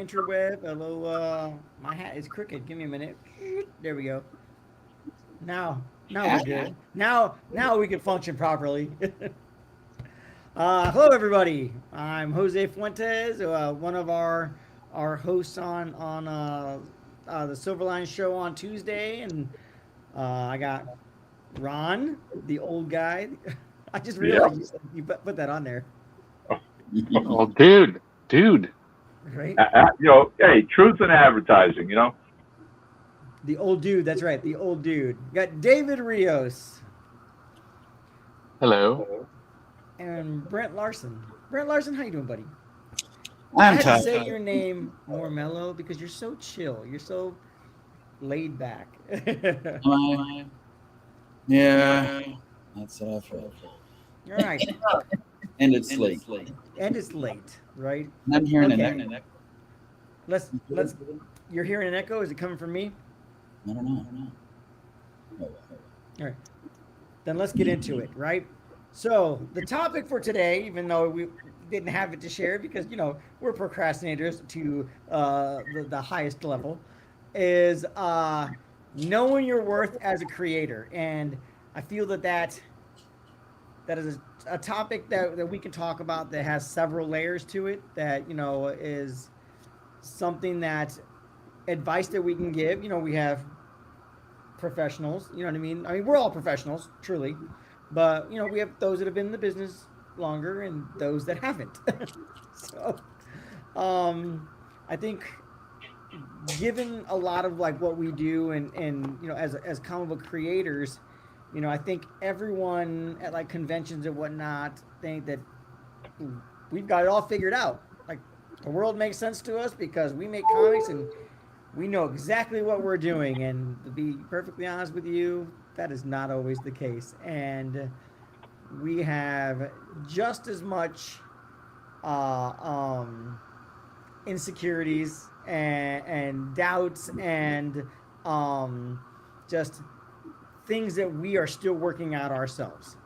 interweb. Hello, my hat is crooked. Give me a minute. There we go. Now we're good. Now we can function properly. Hello, everybody. I'm Jose Fuentes, one of our hosts on the Silverline Show on Tuesday, and I got Ron, the old guy. I just Yeah. realized you put that on there, Oh, dude. right? Hey, truth in advertising. The old dude. That's right, the old dude. You got David Rios Hello. and Brent Larson. Brent Larson, how you doing, buddy? I I'm had to tired. say your name more mellow because you're so chill. You're so laid back. Am I? Yeah, that's what I feel. All right, And it's late. and it's late, right? And I'm hearing an Okay. echo. Let's. You're hearing an echo. Is it coming from me? I don't know. Oh, All right. Then let's get into it, right? So the topic for today, even though we didn't have it to share because we're procrastinators to the highest level, is knowing your worth as a creator, and I feel that is a topic that we can talk about that has several layers to it. That is something that advice that we can give. We have professionals. You know what I mean? I mean, we're all professionals, truly, but we have those that have been in the business longer and those that haven't. So, I think, given a lot of like what we do and as comic book creators, I think everyone at like conventions and whatnot think that we've got it all figured out. Like the world makes sense to us because we make comics and we know exactly what we're doing. And to be perfectly honest with you, that is not always the case. And we have just as much insecurities and doubts and just things that we are still working out ourselves.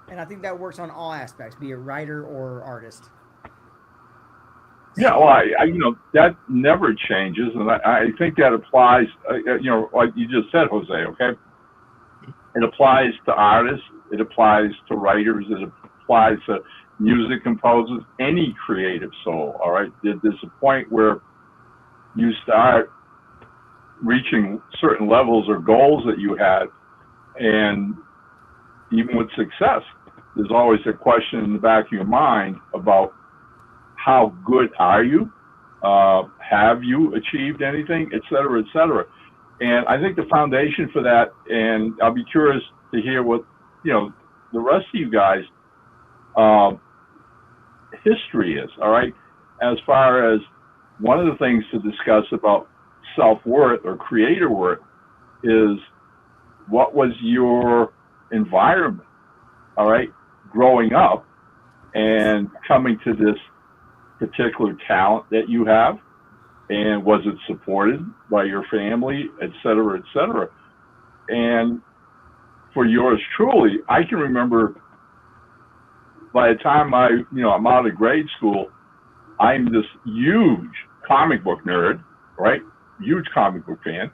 And I think that works on all aspects, be it writer or artist. Yeah, well, that never changes, and I think that applies. Like you just said, Jose. Okay, it applies to artists. It applies to writers. It applies to music composers. Any creative soul. All right. There's a point where you start reaching certain levels or goals that you had, and even with success, there's always a question in the back of your mind about how good are you? Have you achieved anything, et cetera, et cetera? And I think the foundation for that, and I'll be curious to hear what, the rest of you guys, history is, all right? As far as one of the things to discuss about self-worth or creator worth is what was your environment, all right, growing up and coming to this particular talent that you have, and was it supported by your family, et cetera, et cetera? And for yours truly, I can remember by the time I'm out of grade school, I'm this huge comic book nerd, right? Huge comic book fan,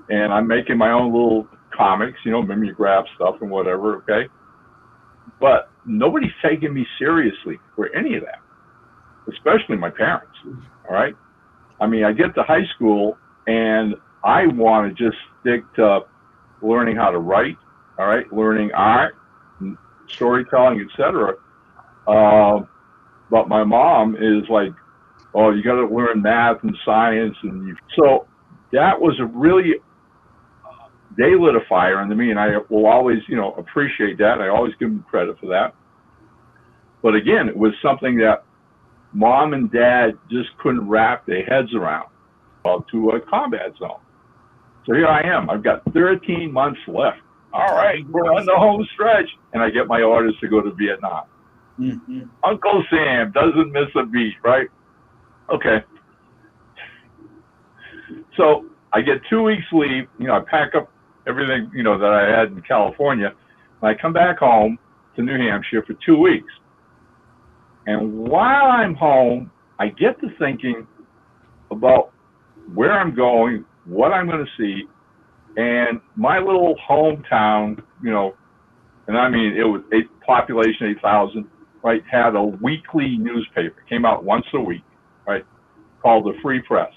and I'm making my own little comics, mimeograph stuff and whatever, okay? But nobody's taking me seriously for any of that, especially my parents, all right? I mean, I get to high school and I want to just stick to learning how to write, all right, learning art, storytelling, etc. But my mom is like, oh, you got to learn math and science. So that was a really, they lit a fire under me, and I will always, appreciate that. I always give them credit for that. But again, it was something that mom and dad just couldn't wrap their heads around to a combat zone. So here I am. I've got 13 months left. All right, we're on the home stretch. And I get my orders to go to Vietnam. Mm-hmm. Uncle Sam doesn't miss a beat, right? Okay. So I get 2 weeks leave. I pack up everything, that I had in California. And I come back home to New Hampshire for 2 weeks. And while I'm home, I get to thinking, about where I'm going, what I'm going to see, and my little hometown, and I mean, it was population 8,000, right, had a weekly newspaper, came out once a week, right, called the Free Press.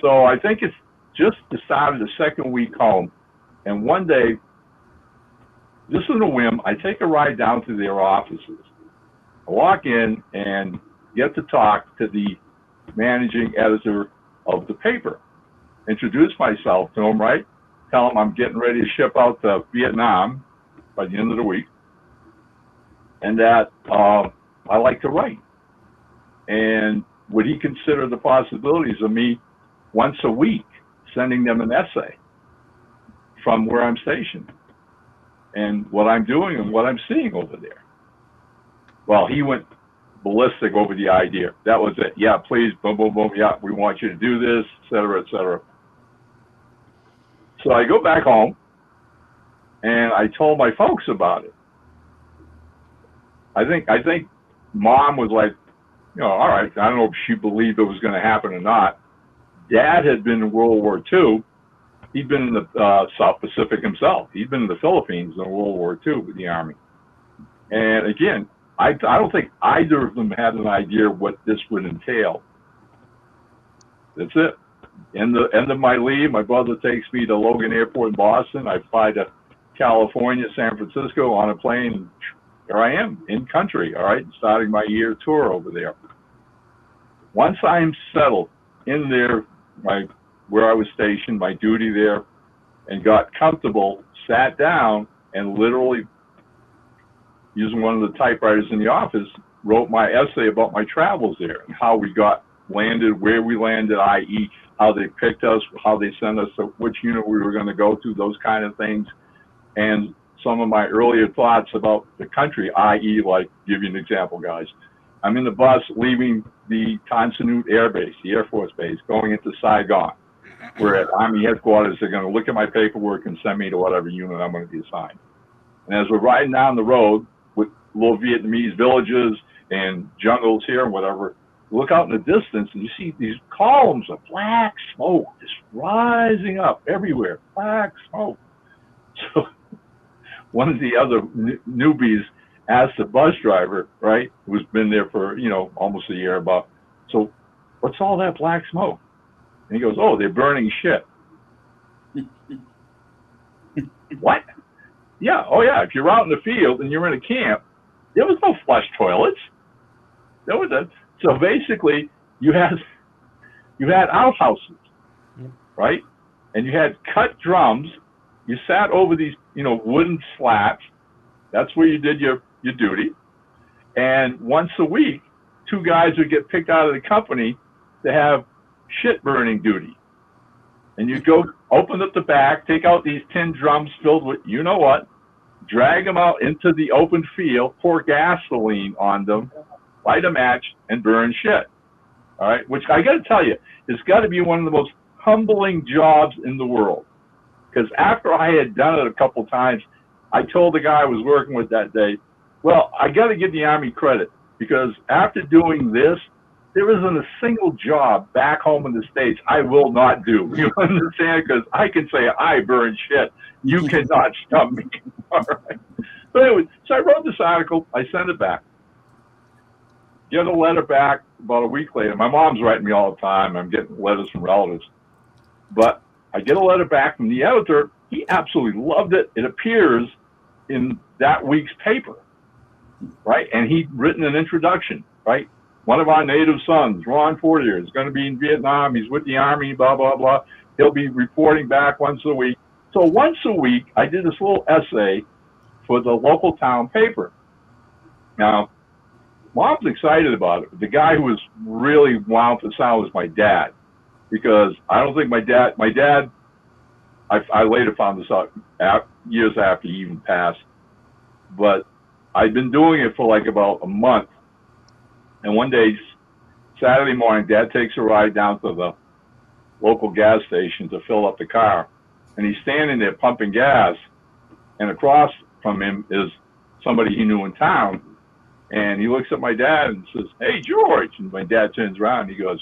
So I think it's just the start of the second week home, and one day, just on a whim, I take a ride down to their offices. I walk in and get to talk to the managing editor of the paper. Introduce myself to him, right? Tell him I'm getting ready to ship out to Vietnam by the end of the week, and that I like to write. And would he consider the possibilities of me once a week sending them an essay from where I'm stationed and what I'm doing and what I'm seeing over there? Well, he went ballistic over the idea. That was it. Yeah, please, boom, boom, boom. Yeah, we want you to do this, et cetera, et cetera. So I go back home and I told my folks about it. I think Mom was like, all right. I don't know if she believed it was going to happen or not. Dad had been in World War II. He'd been in the South Pacific himself. He'd been in the Philippines in World War II with the Army. And again, I don't think either of them had an idea what this would entail. That's it. End of my leave, my brother takes me to Logan Airport in Boston. I fly to California, San Francisco on a plane. And here I am in country, all right, starting my year tour over there. Once I'm settled in there, where I was stationed, my duty there, and got comfortable, sat down, and literally, using one of the typewriters in the office, wrote my essay about my travels there and how we landed, where we landed, i.e., how they picked us, how they sent us to which unit we were going to go to, those kind of things, and some of my earlier thoughts about the country, i.e., like, give you an example, guys. I'm in the bus leaving the Tan Son Nhut Air Base, the Air Force Base, going into Saigon, where at Army headquarters, they're going to look at my paperwork and send me to whatever unit I'm going to be assigned. And as we're riding down the road with little Vietnamese villages and jungles here and whatever, look out in the distance and you see these columns of black smoke just rising up everywhere, black smoke. So one of the other newbies asked the bus driver, right, who's been there for, almost a year about, so what's all that black smoke? And he goes, oh, they're burning shit. What? Yeah, oh yeah, if you're out in the field and you're in a camp, there was no flush toilets. So basically, you had outhouses, right? And you had cut drums. You sat over these, wooden slats. That's where you did your duty. And once a week, 2 guys would get picked out of the company to have shit burning duty. And you'd go open up the back, take out these tin drums filled with what, drag them out into the open field, pour gasoline on them, light a match, and burn shit. All right, which I got to tell you, it's got to be one of the most humbling jobs in the world. Because after I had done it a couple times, I told the guy I was working with that day, well, I got to give the Army credit, because after doing this, there isn't a single job back home in the States I will not do. You understand? Because I can say I burn shit. You cannot stop me. All right. But anyway, so I wrote this article. I sent it back. Get a letter back about a week later. My mom's writing me all the time. I'm getting letters from relatives. But I get a letter back from the editor. He absolutely loved it. It appears in that week's paper, right? And he'd written an introduction, right? One of our native sons, Ron Fortier, is going to be in Vietnam. He's with the Army, blah, blah, blah. He'll be reporting back once a week. So once a week, I did this little essay for the local town paper. Now, Mom's excited about it. The guy who was really wound to sound was my dad, because I don't think my dad, I later found this out years after he even passed, but I'd been doing it for like about a month. And one day, Saturday morning, Dad takes a ride down to the local gas station to fill up the car. And he's standing there pumping gas. And across from him is somebody he knew in town. And he looks at my dad and says, "Hey, George." And my dad turns around and he goes,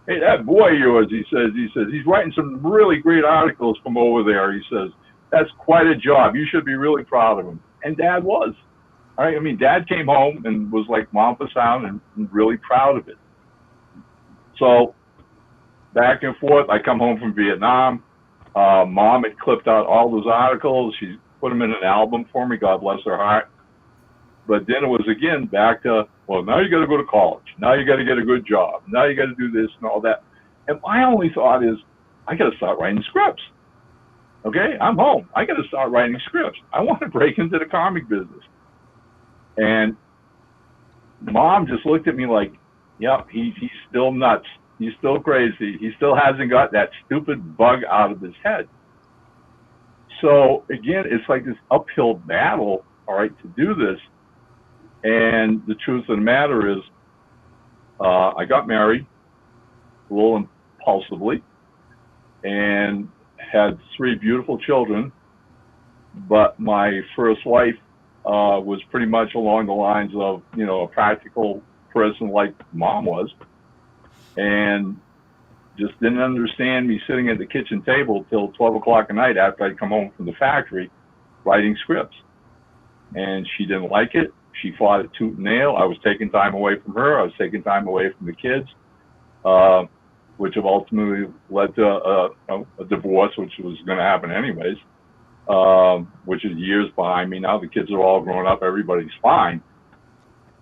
hey, that boy of yours, he says, he's writing some really great articles from over there. He says, that's quite a job. You should be really proud of him. And Dad was. All right. I mean, Dad came home and was like mom for sound and really proud of it. So back and forth, I come home from Vietnam. Mom had clipped out all those articles. She put them in an album for me. God bless her heart. But then it was again back to, well, now you got to go to college. Now you got to get a good job. Now you got to do this and all that. And my only thought is, I got to start writing scripts. Okay, I'm home. I got to start writing scripts. I want to break into the comic business. And Mom just looked at me like, yep, he's still nuts. He's still crazy. He still hasn't got that stupid bug out of his head. So again, it's like this uphill battle, all right, to do this. And the truth of the matter is, I got married a little impulsively and had 3 beautiful children. But my first wife was pretty much along the lines of, you know, a practical person like Mom was, and just didn't understand me sitting at the kitchen table till 12 o'clock at night after I'd come home from the factory writing scripts. And she didn't like it. She fought it tooth and nail. I was taking time away from her. I was taking time away from the kids, which have ultimately led to a divorce, which was going to happen anyways, which is years behind me now. The kids are all grown up. Everybody's fine.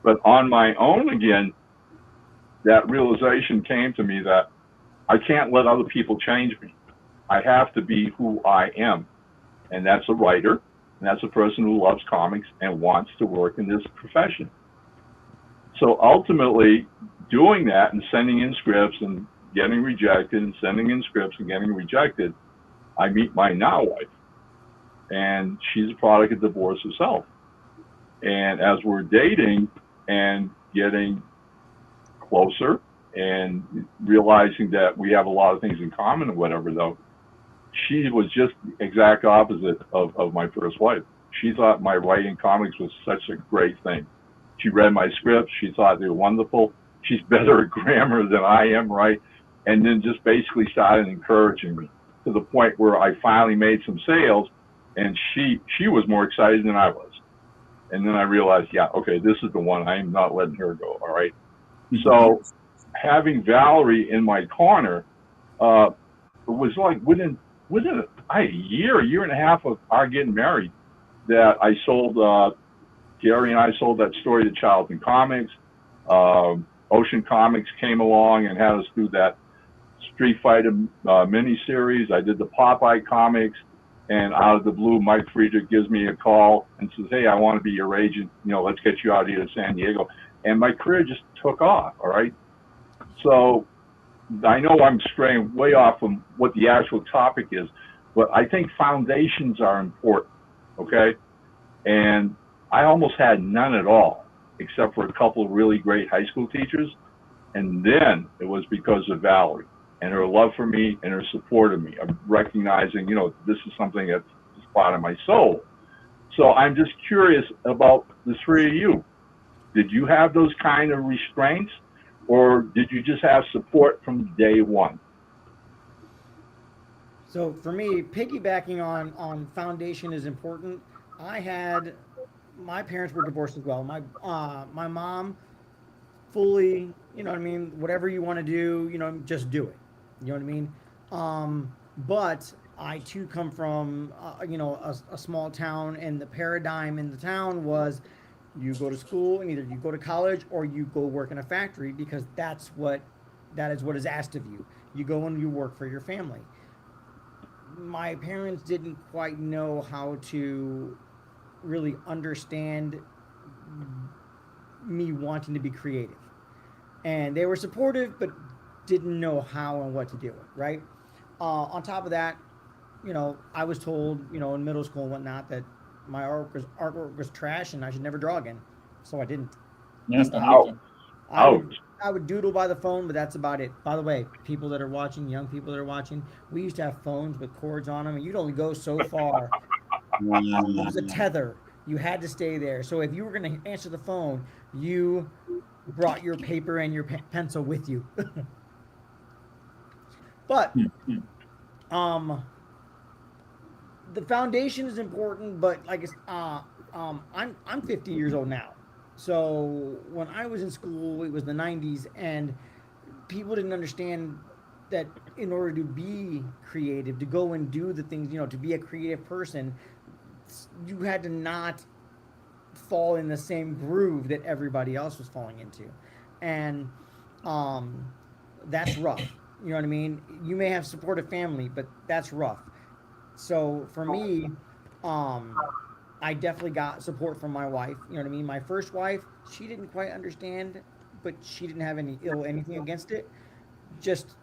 But on my own again, that realization came to me that I can't let other people change me. I have to be who I am. And that's a writer. And that's a person who loves comics and wants to work in this profession. So ultimately, doing that and sending in scripts and getting rejected and sending in scripts and getting rejected, I meet my now wife. And she's a product of divorce herself. And as we're dating and getting closer and realizing that we have a lot of things in common or whatever, though, she was just the exact opposite of my first wife. She thought my writing comics was such a great thing. She read my scripts. She thought they were wonderful. She's better at grammar than I am, right? And then just basically started encouraging me to the point where I finally made some sales, and she was more excited than I was. And then I realized, yeah, okay, this is the one. I am not letting her go, all right? So having Valerie in my corner was like within a year and a half of our getting married, that I sold, Gary and I sold that story to Charlton Comics. Ocean Comics came along and had us do that Street Fighter miniseries. I did the Popeye comics, and out of the blue, Mike Friedrich gives me a call and says, hey, I want to be your agent. You know, let's get you out here to San Diego. And my career just took off, all right? So I know I'm straying way off from what the actual topic is, but I think foundations are important, okay? And I almost had none at all, except for a couple of really great high school teachers. And then it was because of Valerie and her love for me and her support of me. I'm recognizing, you know, this is something that's part of my soul. So I'm just curious about the 3 of you. Did you have those kind of restraints, or did you just have support from day one? So for me, piggybacking on foundation is important. My parents were divorced as well. My mom fully, you know what I mean, whatever you want to do, you know, just do it. You know what I mean? But I too come from, you know, a small town, and the paradigm in the town was you go to school and either you go to college or you go work in a factory, because that is what is asked of you. You go and you work for your family. My parents didn't quite know how to really understand me wanting to be creative. And they were supportive, but didn't know how and what to do it, right? On top of that, you know, I was told, you know, in middle school and whatnot, that my artwork was trash and I should never draw again. So I didn't. I would doodle by the phone, but that's about it. By the way, people that are watching, young people that are watching, we used to have phones with cords on them, and you'd only go so far. It was a tether. You had to stay there. So if you were going to answer the phone, you brought your paper and your pencil with you. But um, the foundation is important. But like I'm 50 years old now. So when I was in school, it was the 90s, and people didn't understand that in order to be creative, to go and do the things, to be a creative person, you had to not fall in the same groove that everybody else was falling into. And um, that's rough. You know what I mean? You may have supportive family, but that's rough. So for me, um, I definitely got support from my wife. You know what I mean? My first wife, she didn't quite understand, but she didn't have anything against it. Just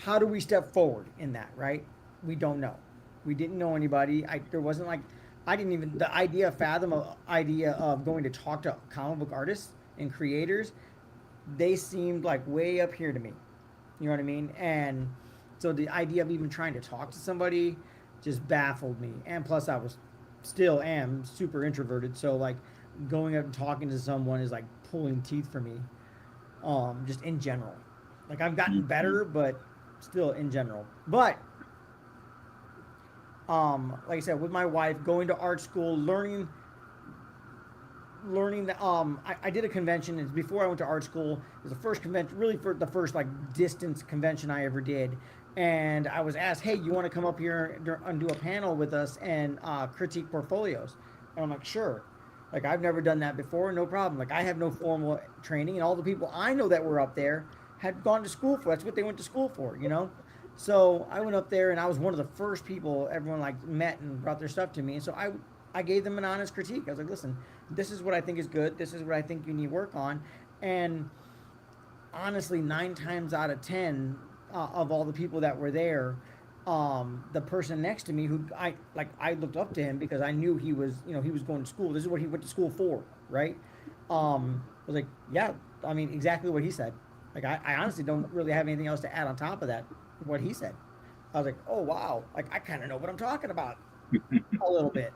how do we step forward in that, right? We don't know. We didn't know anybody. There wasn't like I didn't even the idea of going to talk to comic book artists and creators. They seemed like way up here to me. You know what I mean? And so the idea of even trying to talk to somebody just baffled me. And plus, I was still am super introverted. So like going up and talking to someone is like pulling teeth for me. Just in general. Like I've gotten better, but still in general. But like I said, with my wife, going to art school, learning that I did a convention. It's before I went to art school. It was the first convention, really for the first like distance convention I ever did. And I was asked, hey, you want to come up here and do a panel with us and critique portfolios? And I'm like, sure. Like I've never done that before, no problem. Like I have no formal training, and all the people I know that were up there had gone to school for. That's what they went to school for. So I went up there, and I was one of the first people everyone like met and brought their stuff to me. And so I gave them an honest critique. I was like, listen, this is what I think is good. This is what I think you need work on. And honestly, 9 times out of 10 of all the people that were there, the person next to me who I looked up to him because I knew he was going to school. This is what he went to school for, right? I was like, yeah, I mean exactly what he said. Like I honestly don't really have anything else to add on top of that. What he said, I was like, oh wow, like I kind of know what I'm talking about a little bit.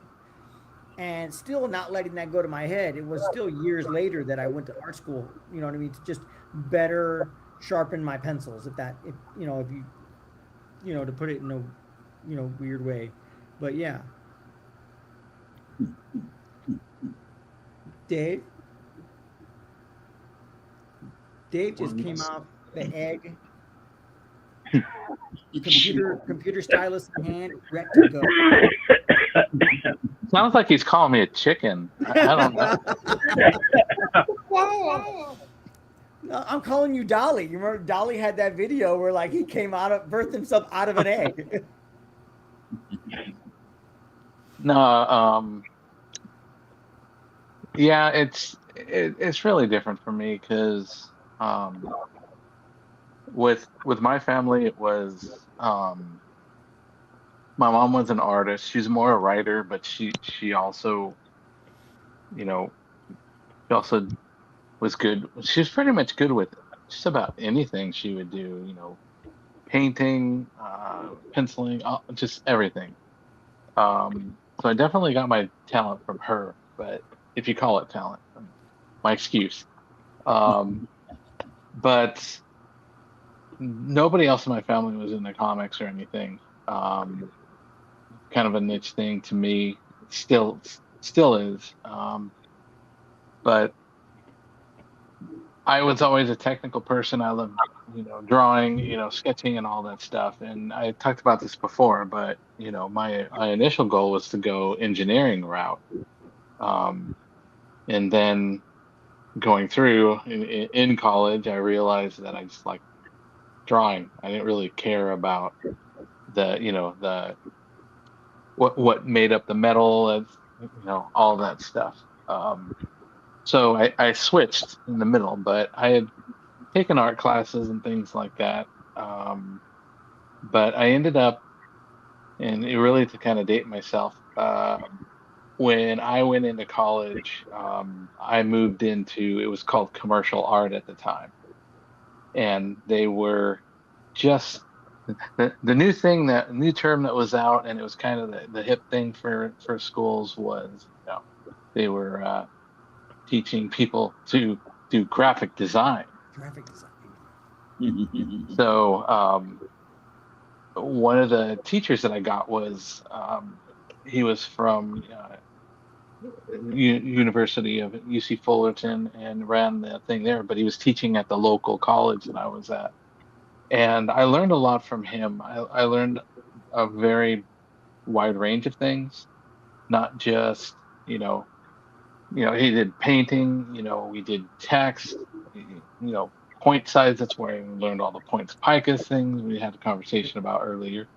And still not letting that go to my head. It was still years later that I went to art school. You know what I mean? To just better sharpen my pencils. If to put it in a weird way. But yeah. Dave just came out the egg. Computer stylus in hand, ready to go. Sounds like he's calling me a chicken. I don't know. No, I'm calling you Dolly. You remember Dolly had that video where like he birthed himself out of an egg. No, yeah, it's really different for me because with my family it was my mom was an artist. She's more a writer, but she also, she also was good. She was pretty much good with just about anything she would do, painting, penciling, just everything. So I definitely got my talent from her, but if you call it talent, my excuse. But nobody else in my family was into comics or anything. Kind of a niche thing to me, still is. But I was always a technical person. I loved, drawing, sketching and all that stuff. And I talked about this before, but my initial goal was to go engineering route. And then going through in college, I realized that I just like drawing. I didn't really care about the what made up the metal and all that stuff. So I switched in the middle, but I had taken art classes and things like that. But I ended up, and it really to kind of date myself, when I went into college, I moved into, it was called commercial art at the time. And they were just the new term that was out, and it was kind of the hip thing for schools was, they were teaching people to do graphic design. Graphic design. So one of the teachers that I got was he was from University of UC Fullerton and ran the thing there, but he was teaching at the local college that I was at, and I learned a lot from him. I learned a very wide range of things, not just he did painting, we did text, point size. That's where I learned all the points picus things we had a conversation about earlier.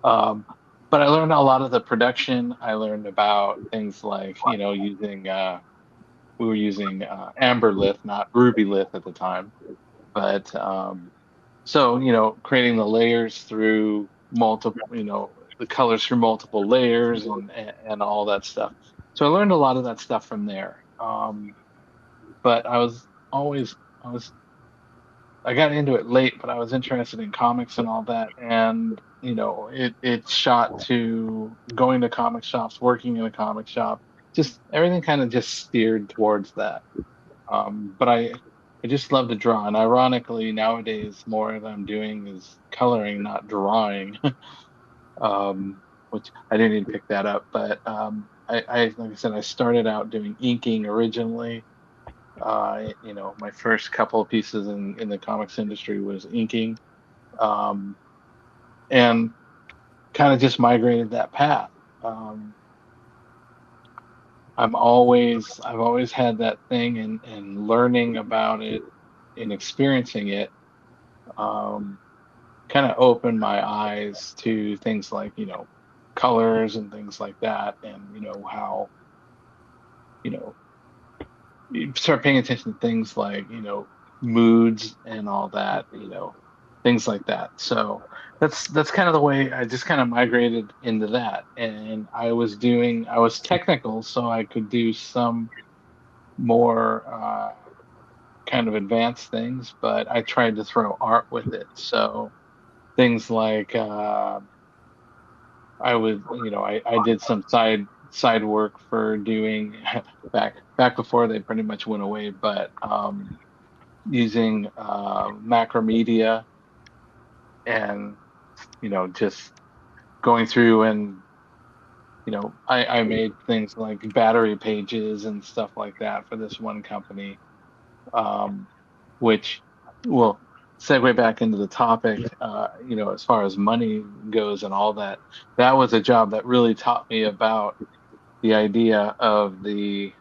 But I learned a lot of the production. I learned about things like, using, we were using Amber Lith, not Ruby Lith at the time. But so, creating the layers through multiple, the colors through multiple layers and all that stuff. So I learned a lot of that stuff from there. But I got into it late, but I was interested in comics and all that. And, it shot to going to comic shops, working in a comic shop, just everything kind of just steered towards that. But I just love to draw. And ironically, nowadays, more that I'm doing is coloring, not drawing, which I didn't even pick that up. But like I said, I started out doing inking originally. My first couple of pieces in the comics industry was inking, and kind of just migrated that path. I've always had that thing, and learning about it and experiencing it, kind of opened my eyes to things like, colors and things like that, and, how, you start paying attention to things like, moods and all that, things like that. So that's kind of the way I just kind of migrated into that. And I was technical, so I could do some more kind of advanced things, but I tried to throw art with it. So things like I did some side work for doing back before they pretty much went away, but using Macromedia, and just going through and I made things like battery pages and stuff like that for this one company, which will segue back into the topic. As far as money goes and all that, that was a job that really taught me about the idea of the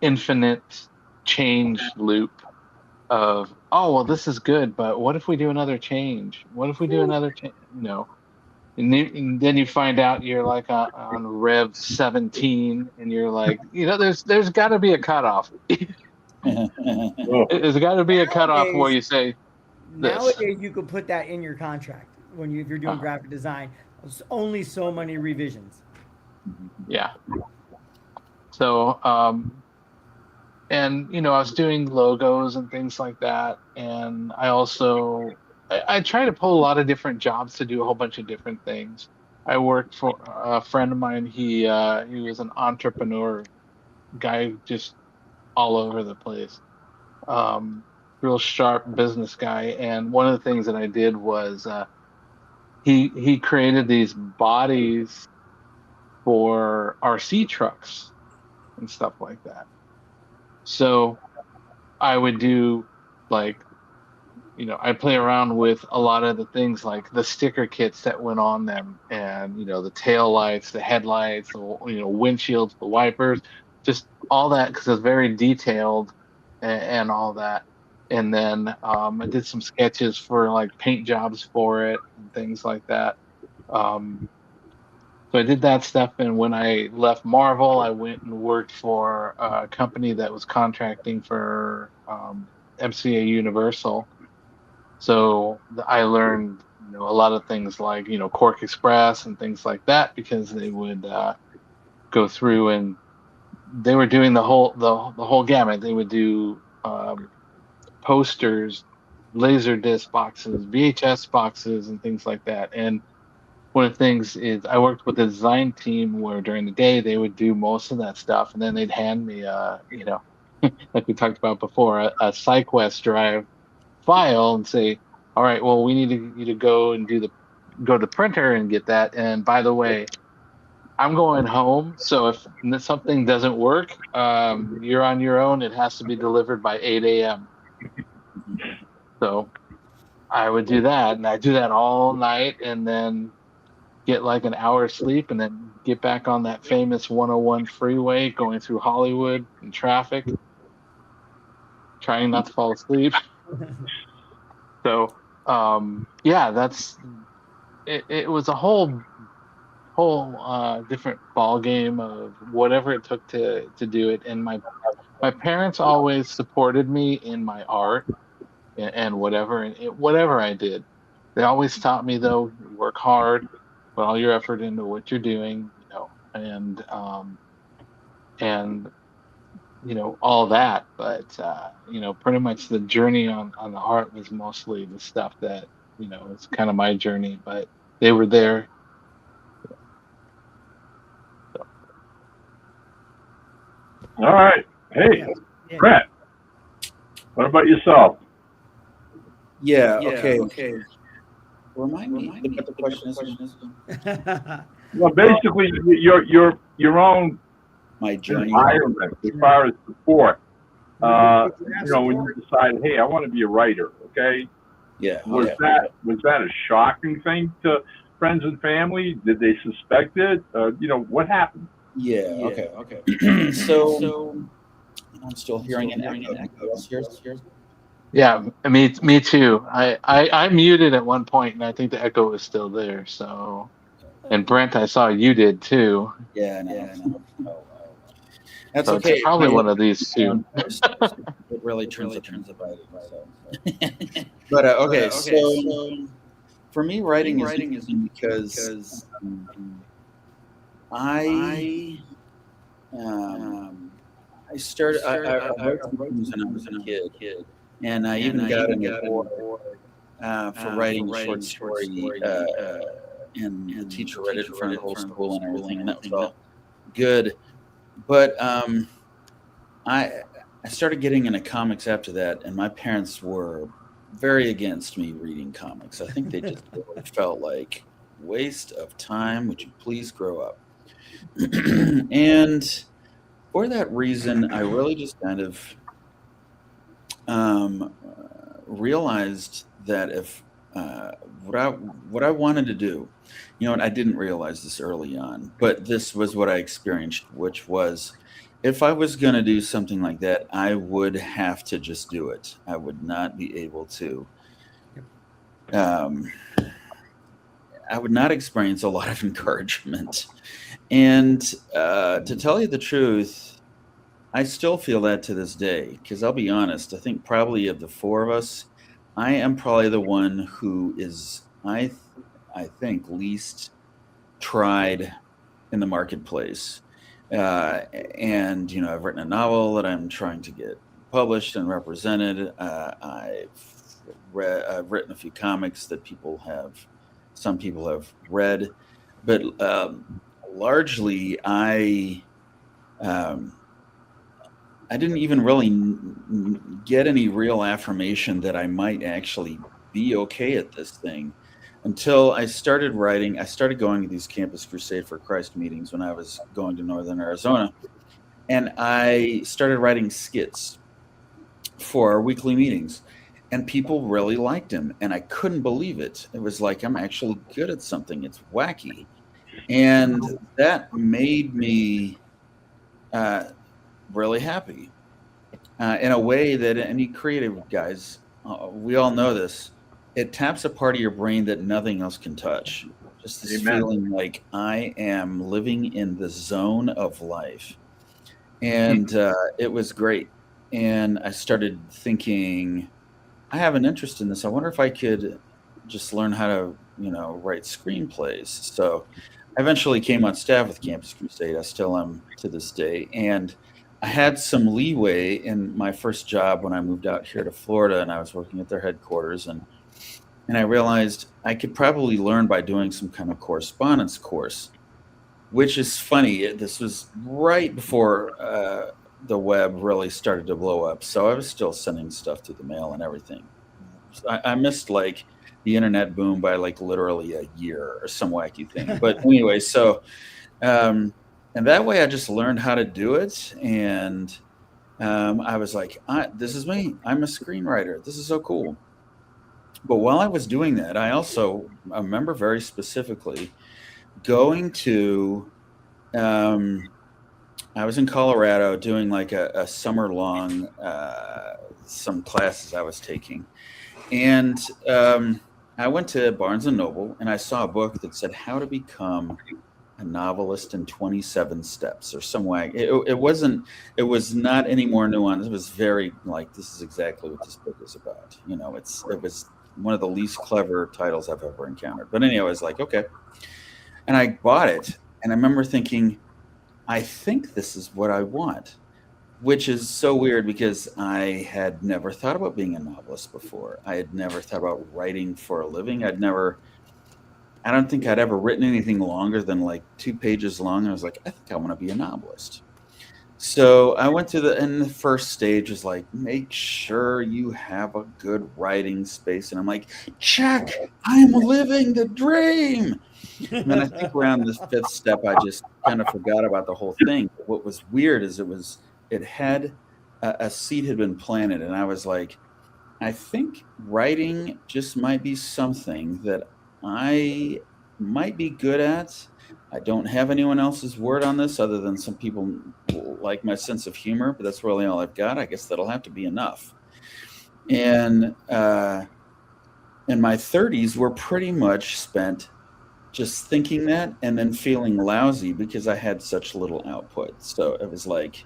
infinite change loop of, oh, well, this is good, but what if we do another change? What if we do another change? And then you find out you're like on Rev 17, and you're like, there's got to be a cutoff. There's got to be a cutoff where you say this. Nowadays, you could put that in your contract if you're doing graphic design. It's only so many revisions. Yeah. So, and I was doing logos and things like that, and I try to pull a lot of different jobs to do a whole bunch of different things. I worked for a friend of mine. He was an entrepreneur guy, just all over the place. Real sharp business guy. And one of the things that I did was he created these bodies for RC trucks and stuff like that. So I would do I play around with a lot of the things like the sticker kits that went on them, and the tail lights, the headlights, the windshields, the wipers, just all that, because it's very detailed and all that. And then I did some sketches for like paint jobs for it and things like that. So I did that stuff, and when I left Marvel, I went and worked for a company that was contracting for MCA Universal. So I learned, a lot of things like, Cork Express and things like that, because they would go through and they were doing the whole gamut. They would do posters, Laserdisc boxes, VHS boxes, and things like that. And one of the things is I worked with a design team where during the day they would do most of that stuff, and then they'd hand me like we talked about before, a SideQuest drive file and say, all right, well, we need you to go and go to the printer and get that. And by the way, I'm going home, so if something doesn't work, you're on your own. It has to be delivered by 8 a.m. So I would do that, and I do that all night, and then get like an hour of sleep, and then get back on that famous 101 freeway going through Hollywood in traffic, trying not to fall asleep. So, yeah, that's it. It was a whole different ball game of whatever it took to do it. And my parents always supported me in my art and whatever I did. They always taught me, though, work hard, put all your effort into what you're doing, and all that. But pretty much the journey on the art was mostly the stuff that it's kind of my journey. But they were there. All right. Hey, Yeah. Brett, what about yourself? Yeah. Okay. Remind me what the question is. Well, basically, your own My journey. environment as far as support. When you decide, hey, I want to be a writer. Okay, Yeah. was that a shocking thing to friends and family? Did they suspect it? What happened? Yeah. Okay. So I'm still hearing an echo. Here's. Yeah, me too. I muted at one point, and I think the echo was still there. So, and Brent, I saw you did too. Yeah. No. That's So okay. it's probably one of these two. It really turns the vibe. But okay. So for me, writing is interesting because I started. I wrote some things when I was a kid, and I even got an award for writing a short story. And the teacher read it in front of the whole school and everything, and that was all good. But I started getting into comics after that, and my parents were very against me reading comics. I think they just really felt like waste of time. Would you please grow up? And for that reason, I really just kind of realized that if what I wanted to do, and I didn't realize this early on, but this was what I experienced, which was if I was going to do something like that, I would have to just do it. I would not be able to. I would not experience a lot of encouragement. And to tell you the truth, I still feel that to this day, because I'll be honest, I think probably of the four of us, I am probably the one who is, I think, least tried in the marketplace. And, I've written a novel that I'm trying to get published and represented. I've written a few comics that some people have read, but largely I didn't even really get any real affirmation that I might actually be okay at this thing until I started writing. I started going to these Campus Crusade for Christ meetings when I was going to Northern Arizona, and I started writing skits for our weekly meetings, and people really liked them, and I couldn't believe it. It was like, I'm actually good at something. It's wacky. And that made me really happy in a way that any creative guys, we all know this, it taps a part of your brain that nothing else can touch. Just this feeling like I am living in the zone of life. And it was great. And I started thinking, I have an interest in this. I wonder if I could just learn how to, write screenplays. So I eventually came on staff with Campus Crusade. I still am to this day. And I had some leeway in my first job when I moved out here to Florida, and I was working at their headquarters. And I realized I could probably learn by doing some kind of correspondence course, which is funny. This was right before the web really started to blow up. So I was still sending stuff through the mail and everything. I missed like the internet boom by like literally a year or some wacky thing. But anyway, so and that way I just learned how to do it, and I was like, this is me. I'm a screenwriter. This is so cool. But while I was doing that, I remember very specifically going to, I was in Colorado doing like a summer long, some classes I was taking. And I went to Barnes and Noble and I saw a book that said how to become a novelist in 27 steps or some way. It was not any more nuanced. It was very like, this is exactly what this book is about. You know, it was one of the least clever titles I've ever encountered. But anyway, I was like, okay. And I bought it. And I remember thinking, I think this is what I want, which is so weird because I had never thought about being a novelist before. I had never thought about writing for a living. I don't think I'd ever written anything longer than like 2 pages long. I was like, I think I want to be a novelist. So I went to and the first stage was like, make sure you have a good writing space. And I'm like, check, I'm living the dream. And then I think around this 5th step, I just kind of forgot about the whole thing. But what was weird is it had a seed had been planted. And I was like, I think writing just might be something that I might be good at. I don't have anyone else's word on this other than some people like my sense of humor, but that's really all I've got. I guess that'll have to be enough. And in my 30s were pretty much spent just thinking that and then feeling lousy because I had such little output. So it was like,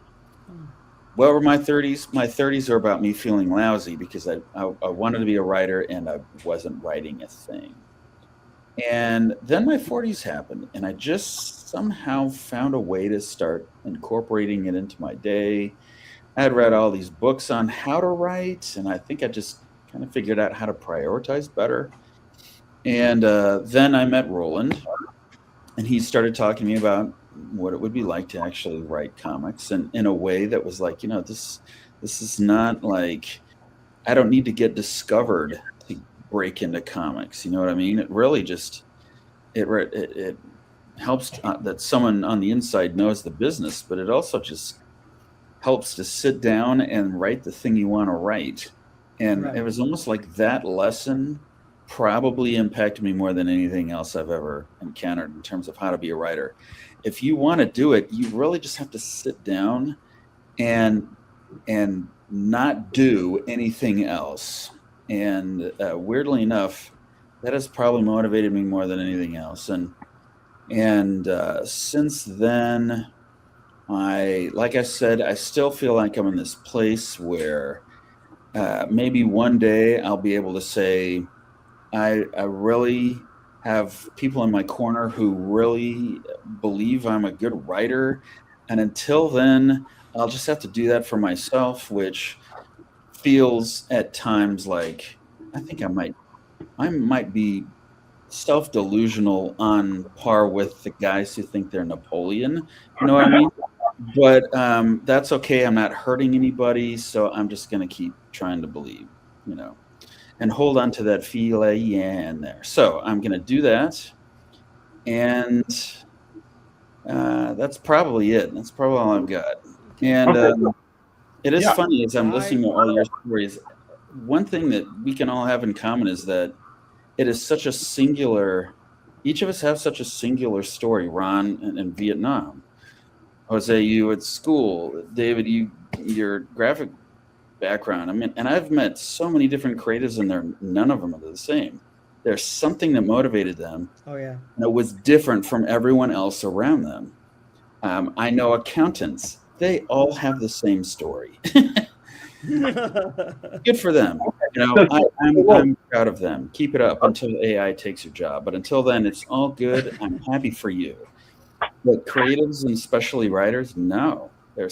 what were my 30s? My 30s are about me feeling lousy because I wanted to be a writer and I wasn't writing a thing. And then my 40s happened, and I just somehow found a way to start incorporating it into my day. I had read all these books on how to write, and I think I just kind of figured out how to prioritize better. And then I met Roland, and he started talking to me about what it would be like to actually write comics, and in a way that was like, you know, this is not like, I don't need to get discovered to break into comics. You know what I mean? It really just, it helps that someone on the inside knows the business, but it also just helps to sit down and write the thing you want to write. And It was almost like that lesson probably impacted me more than anything else I've ever encountered in terms of how to be a writer. If you want to do it, you really just have to sit down and not do anything else. And weirdly enough, that has probably motivated me more than anything else. And since then, like I said, I still feel like I'm in this place where maybe one day I'll be able to say, I really have people in my corner who really believe I'm a good writer. And until then, I'll just have to do that for myself, which feels at times like I think I might be self-delusional on par with the guys who think they're Napoleon. You know what I mean? But that's okay. I'm not hurting anybody, so I'm just going to keep trying to believe, you know, and hold on to that feeling there. So I'm going to do that, and that's probably it. That's probably all I've got. And it is funny as I'm listening to all your stories. One thing that we can all have in common is that it is such a singular. Each of us have such a singular story. Ron in Vietnam, Jose, you at school, David, your graphic background. I mean, and I've met so many different creatives, and none of them are the same. There's something that motivated them. Oh yeah. And it was different from everyone else around them. I know accountants. They all have the same story. Good for them. You know, I'm proud of them. Keep it up until AI takes your job. But until then, it's all good. I'm happy for you. But creatives and especially writers, no. There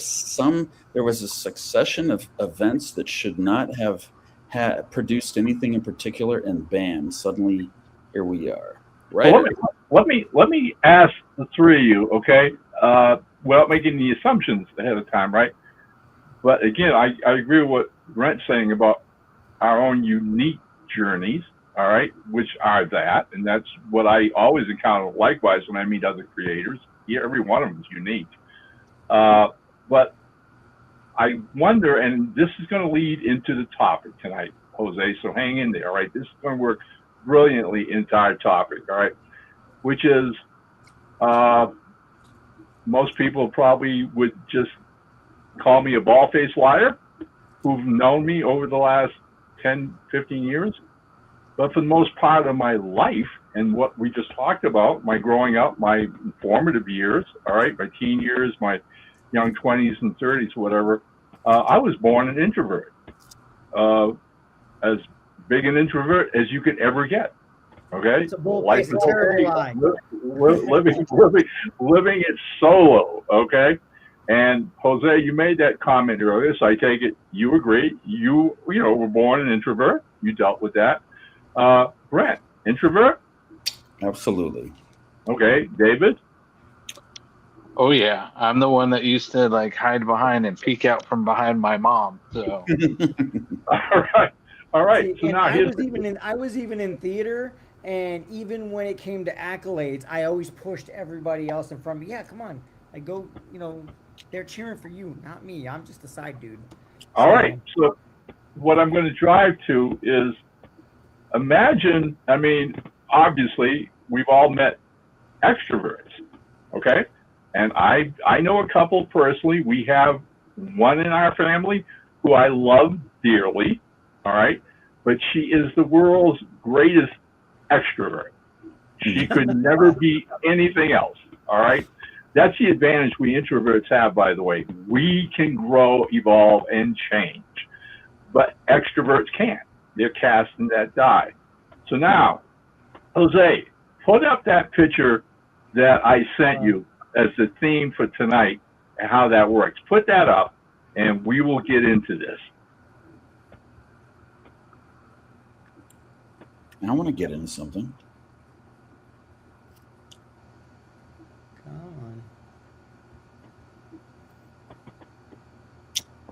was a succession of events that should not have produced anything in particular, and bam, suddenly here we are. Right? Well, let me ask the three of you, okay? Without making the assumptions ahead of time, right? But again, I agree with what Brent's saying about our own unique journeys, all right, which are that, and that's what I always encounter likewise when I meet other creators. Yeah, every one of them is unique. But I wonder, and this is going to lead into the topic tonight, Jose, so hang in there, all right? This is going to work brilliantly into our topic, all right? Which is, most people probably would just call me a bald-faced liar who've known me over the last 10, 15 years. But for the most part of my life and what we just talked about, my growing up, my formative years, all right, my teen years, my young 20s and 30s, whatever, I was born an introvert. As big an introvert as you could ever get. Okay? It's a bold-faced, a terrible lie. Living it solo, okay? And Jose, you made that comment earlier, so I take it you agree. You were born an introvert. You dealt with that. Brent, introvert? Absolutely. Okay. David? Oh yeah, I'm the one that used to like hide behind and peek out from behind my mom. So all right. See, so and now I was even in theater, and even when it came to accolades, I always pushed everybody else in front of me. Yeah, come on, I go. They're cheering for you, not me. I'm just a side dude. All right. So what I'm going to drive to is imagine. I mean, obviously, we've all met extroverts, okay? And I know a couple personally. We have one in our family who I love dearly, all right? But she is the world's greatest extrovert. She could never be anything else, all right? That's the advantage we introverts have, by the way. We can grow, evolve, and change. But extroverts can't. They're casting that die. So now, Jose, put up that picture that I sent you as the theme for tonight and how that works. Put that up, and we will get into this. I want to get into something. Come on.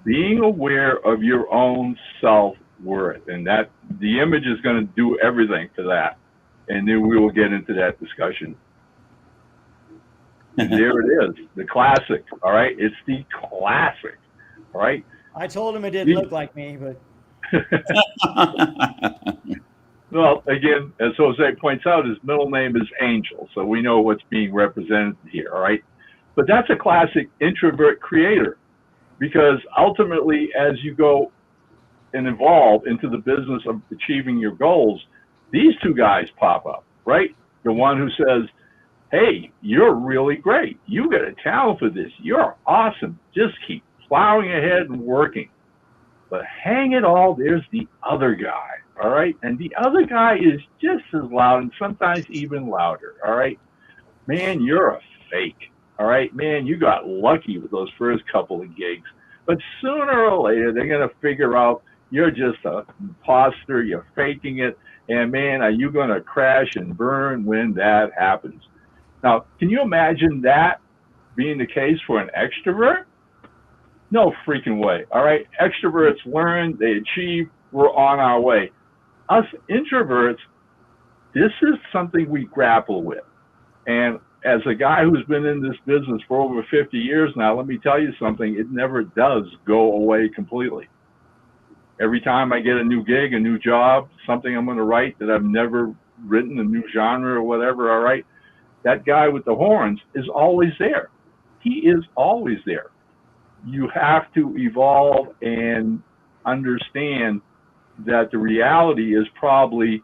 Being aware of your own self-worth, and that the image is going to do everything for that. And then we will get into that discussion. And there it is, the classic, all right? It's the classic, all right? I told him it didn't look like me, but... Well, again, as Jose points out, his middle name is Angel, so we know what's being represented here, all right? But that's a classic introvert creator, because ultimately, as you go and evolve into the business of achieving your goals, these two guys pop up, right? The one who says, hey, you're really great. You got a talent for this. You're awesome. Just keep plowing ahead and working. But hang it all, there's the other guy, all right? And the other guy is just as loud and sometimes even louder, all right? Man, you're a fake, all right? Man, you got lucky with those first couple of gigs. But sooner or later, they're going to figure out you're just an imposter, you're faking it, and man, are you going to crash and burn when that happens? Now, can you imagine that being the case for an extrovert? No freaking way, all right? Extroverts learn, they achieve, we're on our way. Us introverts, this is something we grapple with. And as a guy who's been in this business for over 50 years now, let me tell you something, it never does go away completely. Every time I get a new gig, a new job, something I'm going to write that I've never written, a new genre or whatever, all right, that guy with the horns is always there. He is always there. You have to evolve and understand that the reality is probably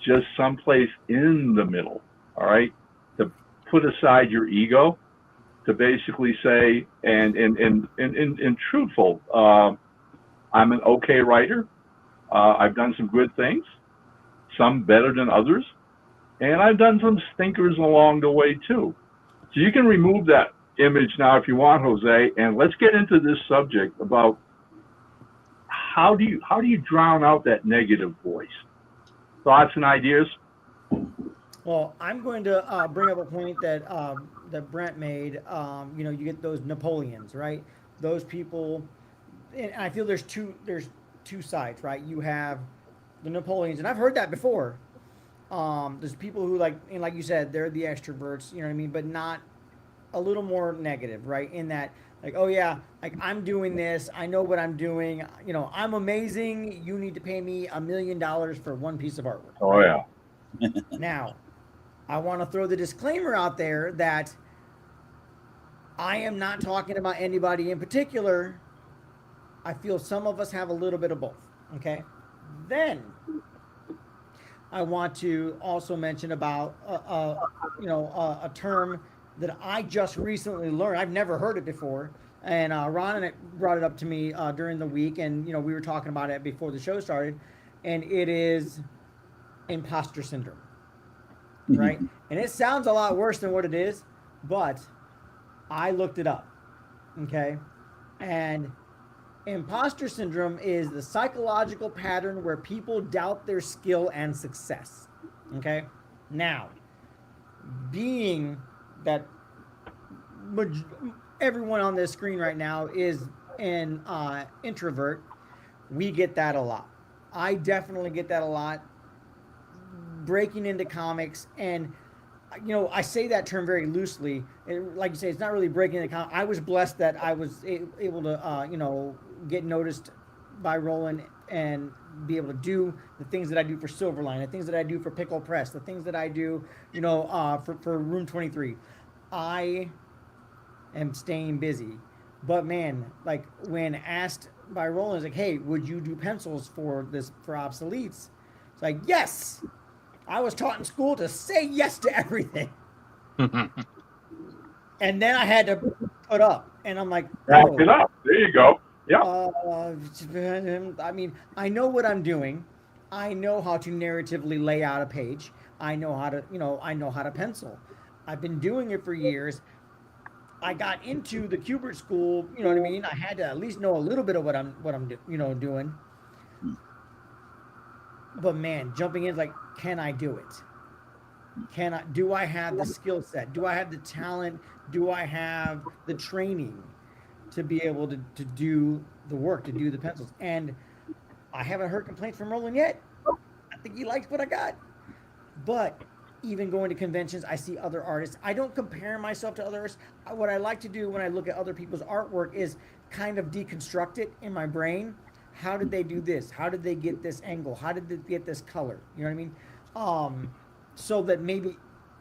just someplace in the middle, all right? To put aside your ego, to basically say, and truthful, I'm an okay writer. I've done some good things, some better than others, and I've done some stinkers along the way too. So you can remove that image now if you want, Jose, and let's get into this subject about how do you drown out that negative voice? Thoughts and ideas? Well, I'm going to bring up a point that that Brent made. You get those Napoleons, right? Those people, and I feel there's two sides, right? You have the Napoleons, and I've heard that before. There's people who like, and like you said, they're the extroverts, you know what I mean, but not a little more negative, right? In that, like, oh yeah, like I'm doing this, I know what I'm doing, you know, I'm amazing. You need to pay me $1 million for one piece of artwork. Oh yeah. Now, I want to throw the disclaimer out there that I am not talking about anybody in particular. I feel some of us have a little bit of both. Okay. Then I want to also mention about a term that I just recently learned. I've never heard it before, and Ron brought it up to me during the week, and we were talking about it before the show started, and it is imposter syndrome, right? And it sounds a lot worse than what it is, but I looked it up, okay? And imposter syndrome is the psychological pattern where people doubt their skill and success, okay? Now, being that everyone on this screen right now is an introvert, we get that a lot. I definitely get that a lot. Breaking into comics, and I say that term very loosely. Like you say, it's not really breaking into comics. I was blessed that I was able to, get noticed by Roland and be able to do the things that I do for Silverline, the things that I do for Pickle Press, the things that I do, for Room 23. I am staying busy. But man, like when asked by Roland, it's like, hey, would you do pencils for obsoletes? It's like, yes. I was taught in school to say yes to everything. And then I had to put up. And I'm like, back it up. There you go. Yeah. I mean, I know what I'm doing. I know how to narratively lay out a page. I know how to pencil. I've been doing it for years. I got into the Kubert school, you know what I mean? I had to at least know a little bit of what I'm doing. But man, jumping in, like, can I do it? Do I have the skill set? Do I have the talent? Do I have the training to be able to do the work, to do the pencils? And I haven't heard complaints from Roland yet. I think he likes what I got. But even going to conventions, I see other artists. I don't compare myself to others. What I like to do when I look at other people's artwork is kind of deconstruct it in my brain. How did they do this? How did they get this angle? How did they get this color? You know what I mean? So that maybe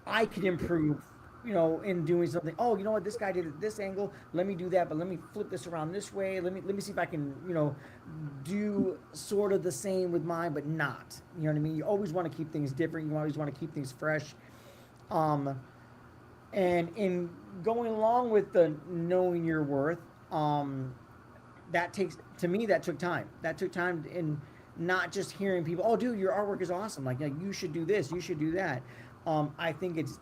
I could improve, in doing something. Oh, you know what? This guy did it this angle. Let me do that, but let me flip this around this way. Let me see if I can, do sort of the same with mine, but not. You know what I mean? You always want to keep things different. You always want to keep things fresh. And in going along with the knowing your worth, that took time. That took time in not just hearing people, oh, dude, your artwork is awesome. Like you should do this, you should do that. I think it's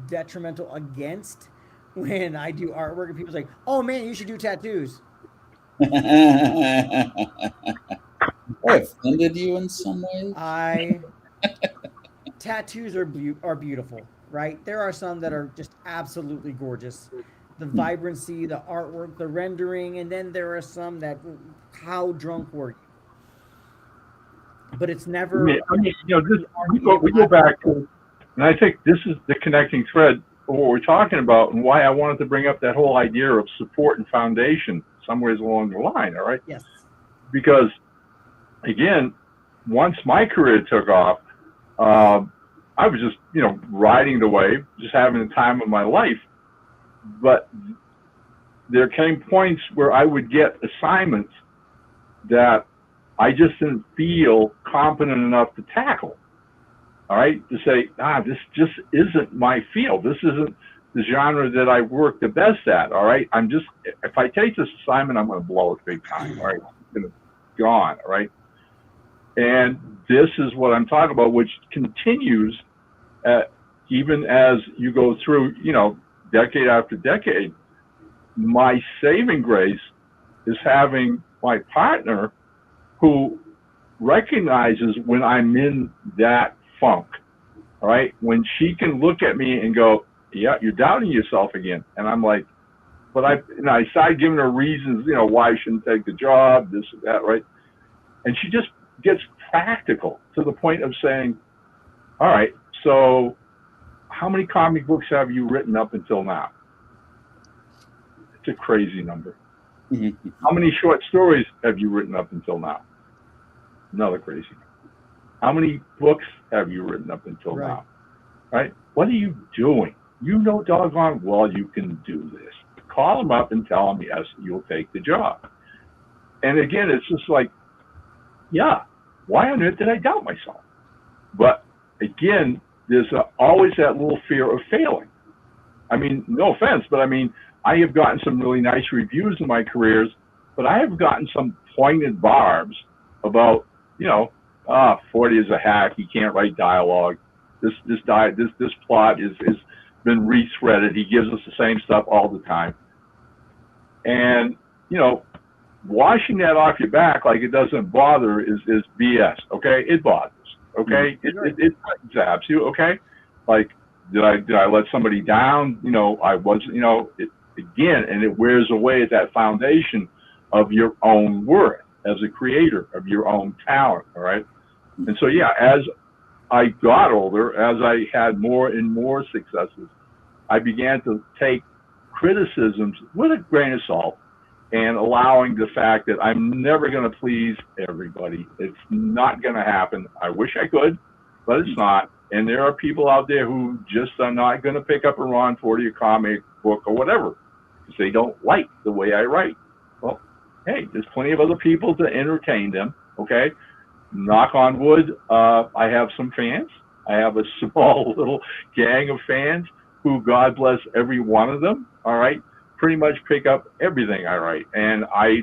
detrimental against when I do artwork and people's like, oh man, you should do tattoos. I offended you in some ways. Tattoos are beautiful, right? There are some that are just absolutely gorgeous. The vibrancy, the artwork, the rendering, and then there are some that, how drunk were you? But it's never. We go back to, and I think this is the connecting thread of what we're talking about, and why I wanted to bring up that whole idea of support and foundation somewhere along the line. All right. Yes. Because, again, once my career took off, I was just riding the wave, just having the time of my life. But there came points where I would get assignments that I just didn't feel competent enough to tackle. All right, to say, this just isn't my field. This isn't the genre that I work the best at. All right, if I take this assignment, I'm going to blow it big time. All right, it's going to be gone. All right, and this is what I'm talking about, which continues even as you go through, decade after decade. My saving grace is having my partner who recognizes when I'm in that funk, all right? When she can look at me and go, yeah, you're doubting yourself again. And I'm like, but I started giving her reasons, why I shouldn't take the job, this or that, right? And she just gets practical to the point of saying, all right, so how many comic books have you written up until now? It's a crazy number. Mm-hmm. How many short stories have you written up until now? Another crazy number. How many books have you written up until now? Right? What are you doing? You know doggone well you can do this. Call them up and tell them, yes, you'll take the job. And again, it's just like, yeah, why on earth did I doubt myself? But again, there's always that little fear of failing. I mean, no offense, but I mean, I have gotten some really nice reviews in my careers, but I have gotten some pointed barbs about, 40 is a hack. He can't write dialogue. This plot is been rethreaded. He gives us the same stuff all the time. And, washing that off your back like it doesn't bother is BS, okay? It bothers, okay? It zaps you, okay? Like, did I let somebody down? I wasn't, again, and it wears away at that foundation of your own worth as a creator, of your own talent, all right? And so, yeah, as I got older, as I had more and more successes, I began to take criticisms with a grain of salt and allowing the fact that I'm never going to please everybody. It's not going to happen. I wish I could, but it's not. And there are people out there who just are not going to pick up a Ron 40 comic book or whatever because they don't like the way I write. Well, hey, there's plenty of other people to entertain them, okay? Knock on wood, I have some fans. I have a small little gang of fans who, God bless every one of them, all right, pretty much pick up everything I write. And I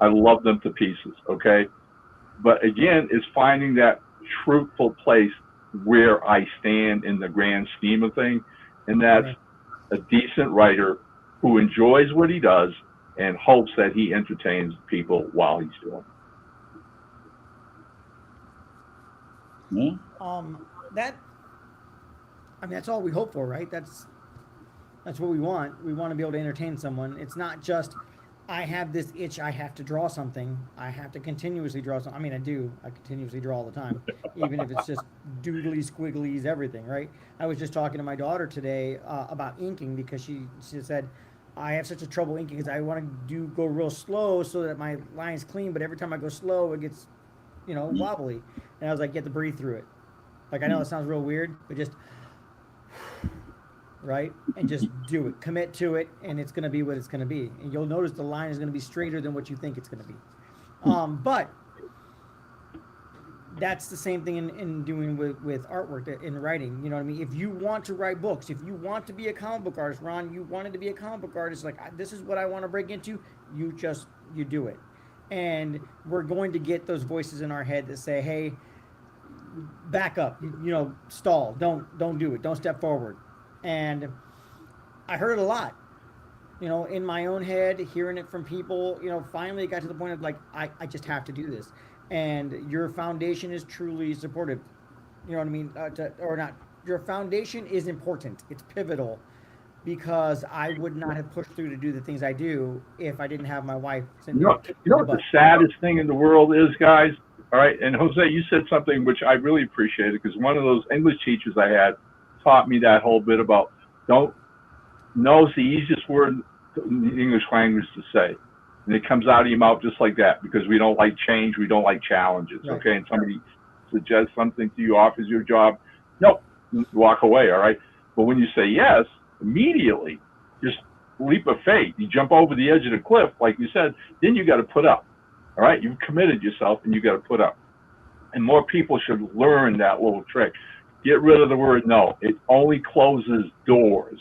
love them to pieces, okay? But again, it's finding that truthful place where I stand in the grand scheme of things, and that's a decent writer who enjoys what he does and hopes that he entertains people while he's doing it. That's all we hope for, right? That's what we want. We want to be able to entertain someone. It's not just, I have this itch, I have to draw something. I have to continuously draw something. I mean, I do. I continuously draw all the time, even if it's just doodly, squigglies, everything, right? I was just talking to my daughter today about inking because she said, I have such a trouble inking because I want to go real slow so that my line's clean, but every time I go slow, it gets, wobbly. And I was like, you have to breathe through it. Like, I know it sounds real weird, but just, right? And just do it. Commit to it, and it's going to be what it's going to be. And you'll notice the line is going to be straighter than what you think it's going to be. But that's the same thing in doing with artwork, in writing. You know what I mean? If you want to write books, if you want to be a comic book artist, Ron, you wanted to be a comic book artist, like, this is what I want to break into, you do it. And we're going to get those voices in our head that say, hey, back up, stall, don't do it, don't step forward. And I heard it a lot, in my own head, hearing it from people. Finally it got to the point of like, I just have to do this. And your foundation is truly supportive. You know what I mean? Or not. Your foundation is important. It's pivotal, because I would not have pushed through to do the things I do if I didn't have my wife. You know what the saddest thing in the world is, guys? All right, and Jose, you said something which I really appreciated, because one of those English teachers I had taught me that whole bit about no is the easiest word in the English language to say. And it comes out of your mouth just like that, because we don't like change, we don't like challenges, right. Okay? And somebody suggests something to you, offers you a job, nope, walk away, all right? But when you say yes, immediately, just leap of faith. You jump over the edge of the cliff, like you said, then you got to put up, all right? You've committed yourself, and you got to put up. And more people should learn that little trick. Get rid of the word no. It only closes doors.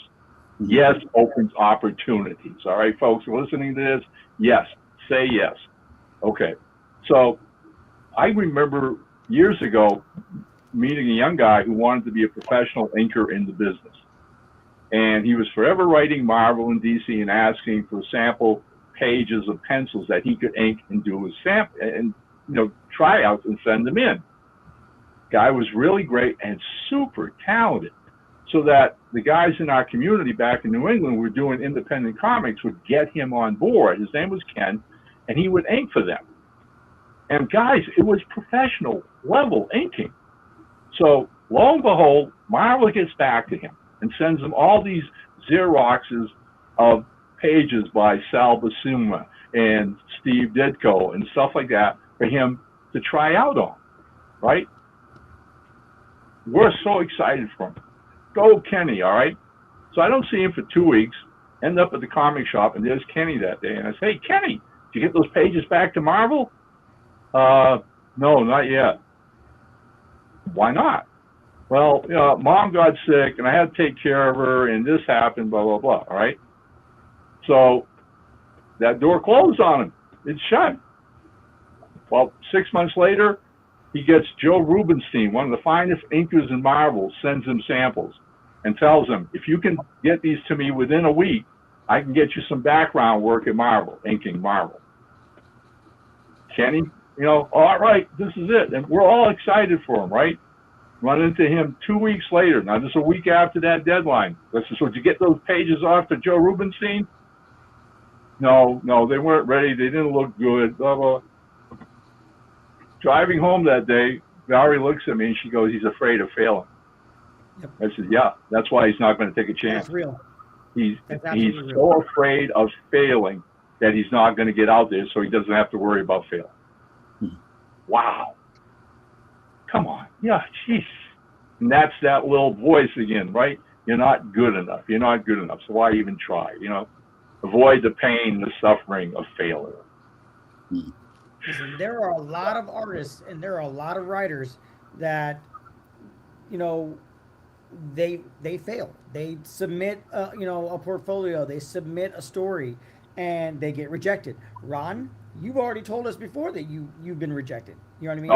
Yes opens opportunities. All right, folks, listening to this, yes, say yes. Okay, so I remember years ago meeting a young guy who wanted to be a professional inker in the business. And he was forever writing Marvel and DC and asking for sample pages of pencils that he could ink and do his sample and tryouts and send them in. Guy was really great and super talented, so that the guys in our community back in New England who were doing independent comics would get him on board. His name was Ken, and he would ink for them. And guys, it was professional level inking. So lo and behold, Marvel gets back to him and sends him all these Xeroxes of pages by Sal Buscema and Steve Ditko and stuff like that for him to try out on, right? We're so excited for him. Go Kenny, all right? So I don't see him for 2 weeks, end up at the comic shop, and there's Kenny that day. And I say, hey, Kenny, did you get those pages back to Marvel? No, not yet. Why not? Well, you know, Mom got sick, and I had to take care of her, and this happened, blah, blah, blah, all right? So that door closed on him. It's shut. Well, 6 months later, he gets Joe Rubinstein, one of the finest inkers in Marvel, sends him samples and tells him, if you can get these to me within a week, I can get you some background work at Marvel, inking Marvel. Kenny, you know, all right, this is it. And we're all excited for him, right? Run into him 2 weeks later. Now, this is a week after that deadline. So did you get those pages off to Joe Rubinstein? No, they weren't ready. They didn't look good, blah, blah. Driving home that day, Valerie looks at me and she goes, he's afraid of failing. Yep. I said, yeah, that's why he's not going to take a chance. That's real. He's so afraid of failing that he's not going to get out there, so he doesn't have to worry about failing. Wow. Come on. Yeah, jeez. And that's that little voice again, right? You're not good enough. You're not good enough. So why even try? You know, avoid the pain, the suffering of failure. Listen, there are a lot of artists and there are a lot of writers that, you know, they fail. They submit, you know, a portfolio. They submit a story, and they get rejected. Ron, you've already told us before that you've been rejected. You know what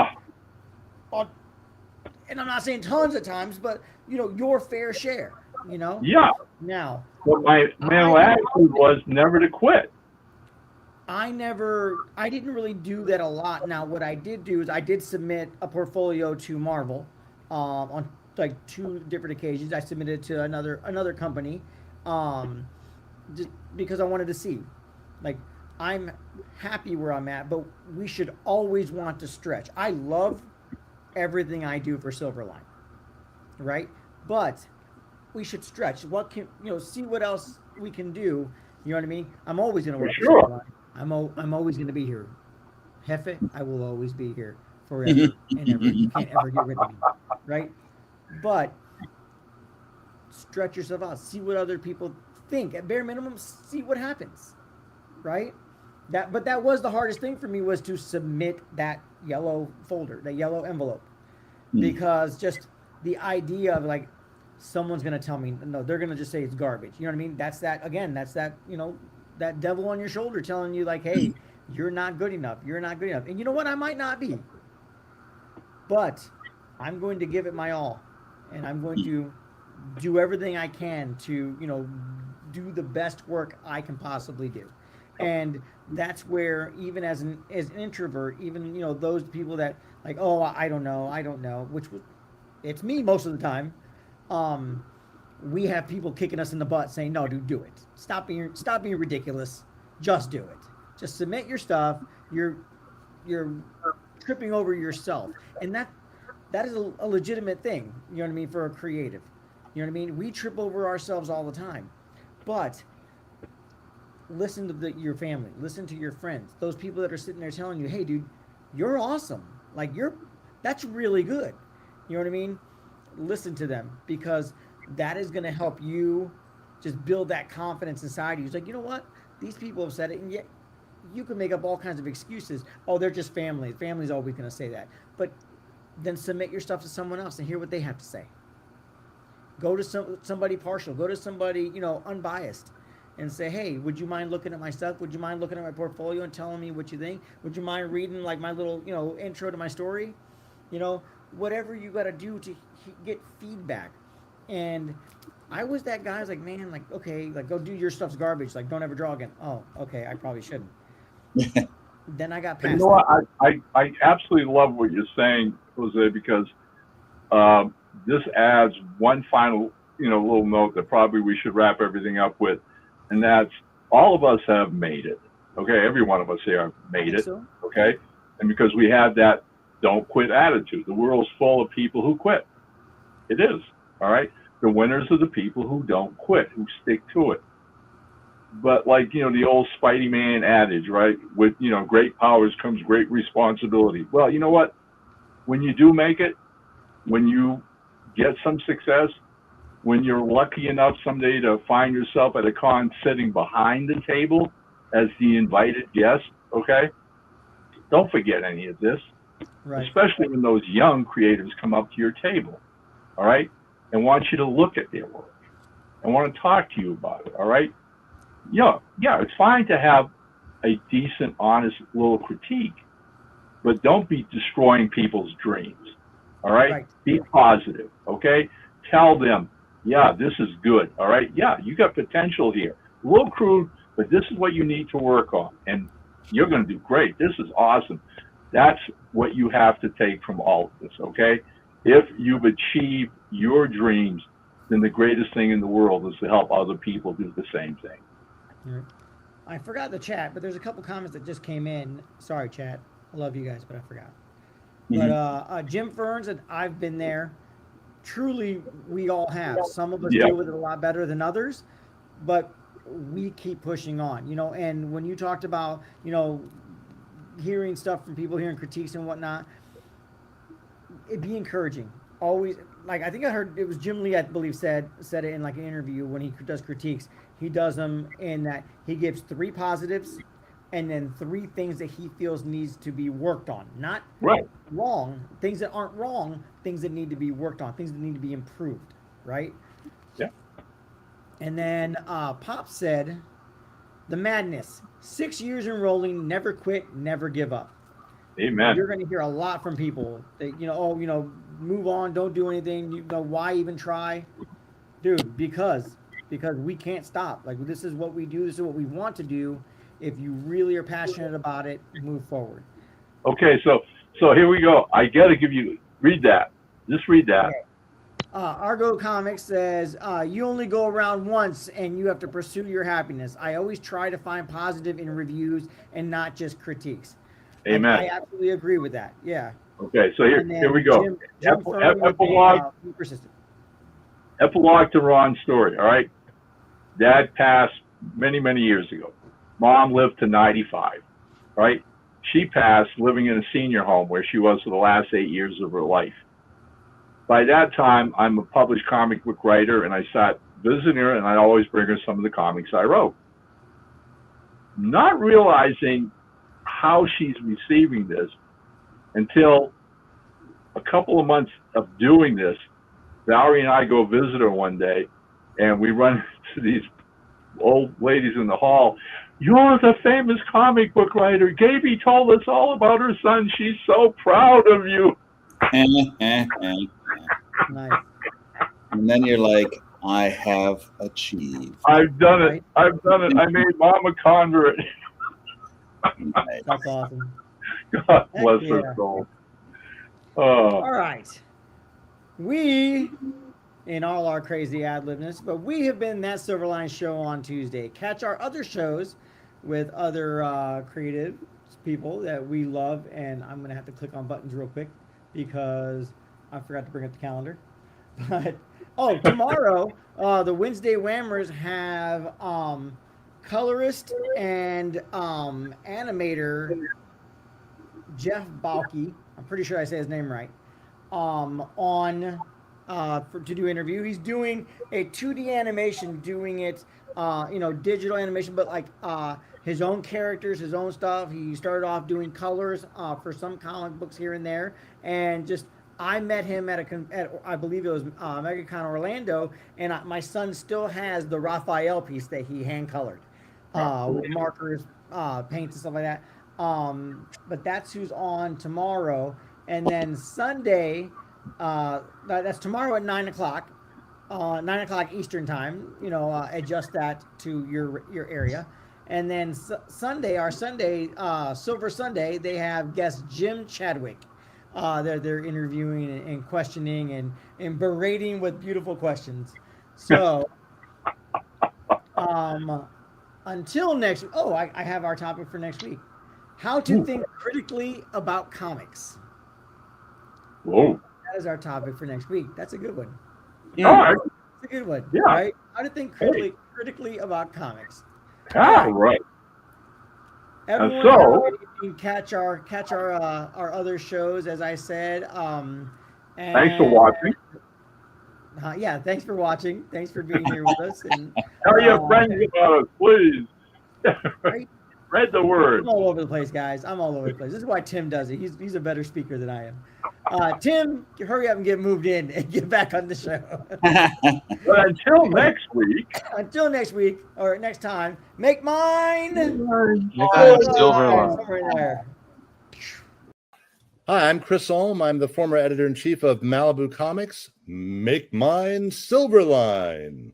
I mean? And I'm not saying tons of times, but you know, your fair share. You know. Yeah. Now. But my attitude was never to quit. I didn't really do that a lot. Now, what I did do is I did submit a portfolio to Marvel on like 2 different occasions. I submitted to another company just because I wanted to see. Like, I'm happy where I'm at, but we should always want to stretch. I love everything I do for Silverline, right? But we should stretch. What can, you know, see what else we can do. You know what I mean? I'm always going to work for Silverline. I'm always going to be here. Hefe, I will always be here forever and ever. You can't ever get rid of me, right? But stretch yourself out. See what other people think. At bare minimum, see what happens, right? But that was the hardest thing for me, was to submit that yellow folder, that yellow envelope, because just the idea of like someone's going to tell me, no, they're going to just say it's garbage. You know what I mean? That's that, you know, that devil on your shoulder telling you like, hey, you're not good enough. You're not good enough. And you know what? I might not be, but I'm going to give it my all, and I'm going to do everything I can to, you know, do the best work I can possibly do. And that's where, even as an introvert, even, you know, those people that like, oh, I don't know, which it's me most of the time. We have people kicking us in the butt saying, no, dude, do it. Stop being ridiculous. Just do it. Just submit your stuff. You're tripping over yourself. And that is a legitimate thing. You know what I mean? For a creative. You know what I mean? We trip over ourselves all the time. But listen to your family. Listen to your friends. Those people that are sitting there telling you, hey, dude, you're awesome. Like, that's really good. You know what I mean? Listen to them, because that is going to help you just build that confidence inside you. It's like, you know what? These people have said it, and yet you can make up all kinds of excuses. Oh, they're just family. Family's always going to say that. But then submit your stuff to someone else and hear what they have to say. Go to somebody partial. Go to somebody, you know, unbiased, and say, hey, would you mind looking at my stuff? Would you mind looking at my portfolio and telling me what you think? Would you mind reading like my little, you know, intro to my story? You know, whatever you got to do to get feedback. And I was that guy. I was like, man, like, okay, like, go do your stuff's garbage. Like, don't ever draw again. Oh, okay, I probably shouldn't. Then I got past. You know what? I absolutely love what you're saying, Jose, because this adds one final, you know, little note that probably we should wrap everything up with, and that's all of us have made it. Okay, every one of us here have made it. So. Okay, And because we have that don't quit attitude, the world's full of people who quit. It is, all right? The winners are the people who don't quit, who stick to it. But like, the old Spidey Man adage, right? With, great powers comes great responsibility. Well, you know what? When you do make it, when you get some success, when you're lucky enough someday to find yourself at a con sitting behind the table as the invited guest, okay? Don't forget any of this, Right. especially when those young creatives come up to your table, all right, and want you to look at their work and want to talk to you about it, all right? Yeah, it's fine to have a decent, honest little critique, but don't be destroying people's dreams, all right? Right. Be positive, okay? Tell them, yeah, this is good, all right? Yeah, you got potential here. A little crude, but this is what you need to work on, and you're going to do great. This is awesome. That's what you have to take from all of this, okay? If you've achieved your dreams, then the greatest thing in the world is to help other people do the same thing. Right. I forgot the chat, but there's a couple comments that just came in. Sorry, chat. I love you guys, but I forgot. But Jim Ferns, and I've been there. Truly, we all have. Some of us deal with it a lot better than others, but we keep pushing on, and when you talked about, hearing stuff from people, hearing critiques and whatnot, it'd be encouraging. Always, like, I think I heard it was Jim Lee, I believe, said it in like an interview when he does critiques. He does them in that he gives 3 positives and then 3 things that he feels needs to be worked on. Not wrong, things that aren't wrong, things that need to be worked on, things that need to be improved, right? Yeah. And then Pop said, the madness, 6 years enrolling, never quit, never give up. Amen. You're going to hear a lot from people that, move on, don't do anything. Why even try? Dude, because we can't stop. Like, this is what we do. This is what we want to do. If you really are passionate about it, move forward. Okay, so here we go. I got to read that. Just read that. Okay. Argo Comics says, you only go around once and you have to pursue your happiness. I always try to find positive in reviews and not just critiques. Amen. I absolutely agree with that. Yeah. Okay, so here we go. Jim Epilogue to Ron's story, all right? Dad passed many, many years ago. Mom lived to 95, right? She passed living in a senior home where she was for the last 8 years of her life. By that time, I'm a published comic book writer, and I sat visiting her, and I always bring her some of the comics I wrote. Not realizing how she's receiving this until a couple of months of doing this, Valerie and I go visit her one day, and we run into these old ladies in the hall. You're the famous comic book writer. Gaby told us all about her son. She's so proud of you. Nice. And then you're like, I have achieved. I've done it. I've done it. I made Mom a convert. That's awesome. God bless her soul. All right. We, in all our crazy ad-libness, but we have been That Silverline Show on Tuesday. Catch our other shows with other creative people that we love, and I'm going to have to click on buttons real quick because I forgot to bring up the calendar. But, tomorrow, the Wednesday Whammers have colorist and animator Jeff Balke, I'm pretty sure I say his name right, to do interview. He's doing a 2D animation, doing it, digital animation, but like his own characters, his own stuff. He started off doing colors for some comic books here and there, and just I met him at I believe it was MegaCon Orlando, and my son still has the Raphael piece that he hand colored with markers, paints and stuff like that. But that's who's on tomorrow, and then Sunday, that's tomorrow at 9 o'clock, 9 o'clock Eastern time. Adjust that to your area, and then Sunday, our Sunday, Silver Sunday, they have guest Jim Chadwick. They're interviewing and questioning and berating with beautiful questions. So, until next, I have our topic for next week. How to think critically about comics. Whoa. That is our topic for next week. That's a good one. Yeah. All right. That's a good one. Yeah. Right? How to think critically about comics. All right. Everyone so- you can catch our other shows, as I said. And, Thanks for watching. Yeah, thanks for watching. Thanks for being here with us. And Tell your friends about us, please. Right? Spread the word. I'm all over the place, guys. I'm all over the place. This is why Tim does it. He's a better speaker than I am. Tim, hurry up and get moved in and get back on the show. But until next week. Until next week or next time, make mine. Silverline. Somewhere in there. Hi, I'm Chris Olm. I'm the former editor-in-chief of Malibu Comics. Make mine Silverline.